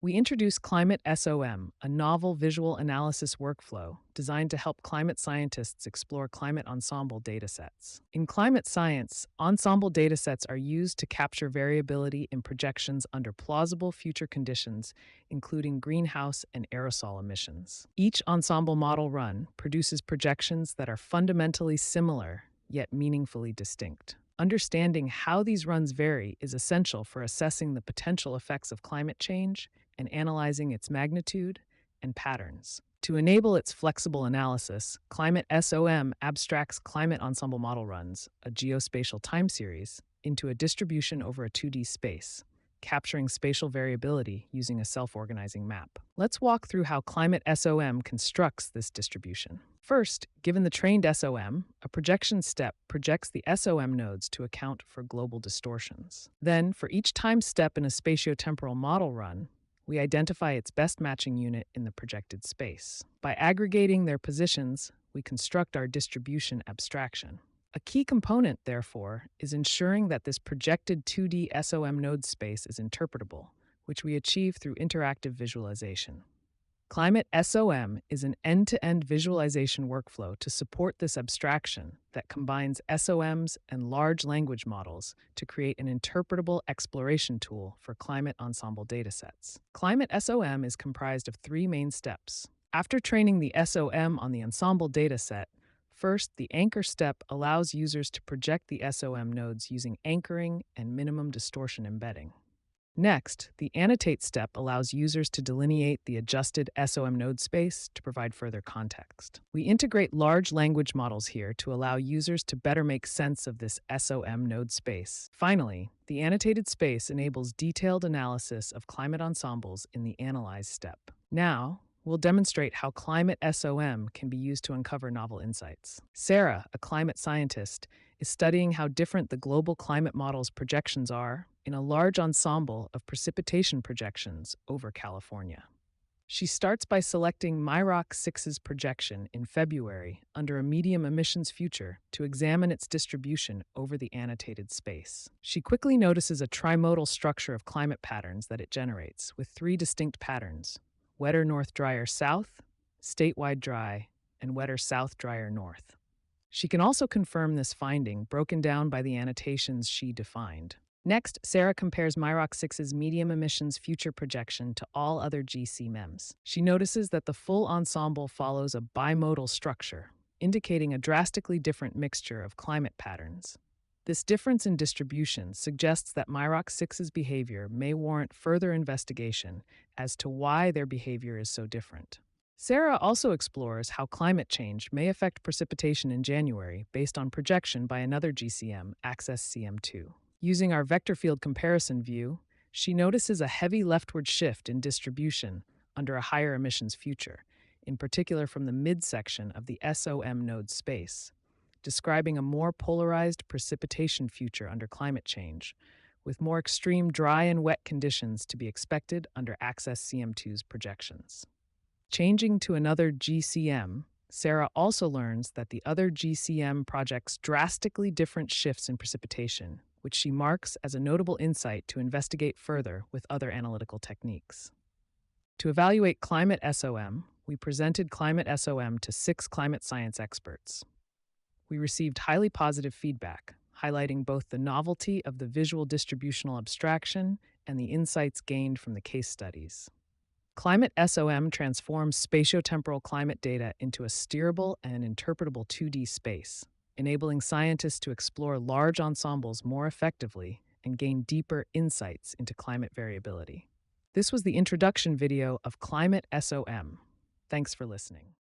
We introduce ClimateSOM, a novel visual analysis workflow designed to help climate scientists explore climate ensemble datasets. In climate science, ensemble datasets are used to capture variability in projections under plausible future conditions, including greenhouse and aerosol emissions. Each ensemble model run produces projections that are fundamentally similar, yet meaningfully distinct. Understanding how these runs vary is essential for assessing the potential effects of climate change and analyzing its magnitude and patterns. To enable its flexible analysis, ClimateSOM abstracts climate ensemble model runs, a geospatial time series, into a distribution over a 2D space, capturing spatial variability using a self-organizing map. Let's walk through how ClimateSOM constructs this distribution. First, given the trained SOM, a projection step projects the SOM nodes to account for global distortions. Then, for each time step in a spatiotemporal model run, we identify its best matching unit in the projected space. By aggregating their positions, we construct our distribution abstraction. A key component, therefore, is ensuring that this projected 2D SOM node space is interpretable, which we achieve through interactive visualization. ClimateSOM is an end-to-end visualization workflow to support this abstraction that combines SOMs and large language models to create an interpretable exploration tool for climate ensemble datasets. ClimateSOM is comprised of three main steps. After training the SOM on the ensemble dataset, first, the anchor step allows users to project the SOM nodes using anchoring and minimum distortion embedding. Next, the annotate step allows users to delineate the adjusted SOM node space to provide further context. We integrate large language models here to allow users to better make sense of this SOM node space. Finally, the annotated space enables detailed analysis of climate ensembles in the analyze step. Now, we'll demonstrate how ClimateSOM can be used to uncover novel insights. Sarah, a climate scientist, is studying how different the global climate model's projections are in a large ensemble of precipitation projections over California. She starts by selecting MyROC 6's projection in February under a medium emissions future to examine its distribution over the annotated space. She quickly notices a trimodal structure of climate patterns that it generates, with three distinct patterns: wetter north drier south, statewide dry, and wetter south drier north. She can also confirm this finding broken down by the annotations she defined. Next, Sarah compares MyROC 6's medium emissions future projection to all other GC MEMS. She notices that the full ensemble follows a bimodal structure, indicating a drastically different mixture of climate patterns. This difference in distribution suggests that MyROC 6's behavior may warrant further investigation as to why their behavior is so different. Sarah also explores how climate change may affect precipitation in January based on projection by another GCM, Access CM2. Using our vector field comparison view, she notices a heavy leftward shift in distribution under a higher emissions future, in particular from the midsection of the SOM node space, describing a more polarized precipitation future under climate change, with more extreme dry and wet conditions to be expected under Access CM2's projections. Changing to another GCM, Sarah also learns that the other GCM projects drastically different shifts in precipitation, which she marks as a notable insight to investigate further with other analytical techniques. To evaluate ClimateSOM, we presented ClimateSOM to 6 climate science experts. We received highly positive feedback, highlighting both the novelty of the visual distributional abstraction and the insights gained from the case studies. ClimateSOM transforms spatiotemporal climate data into a steerable and interpretable 2D space, enabling scientists to explore large ensembles more effectively and gain deeper insights into climate variability. This was the introduction video of ClimateSOM. Thanks for listening.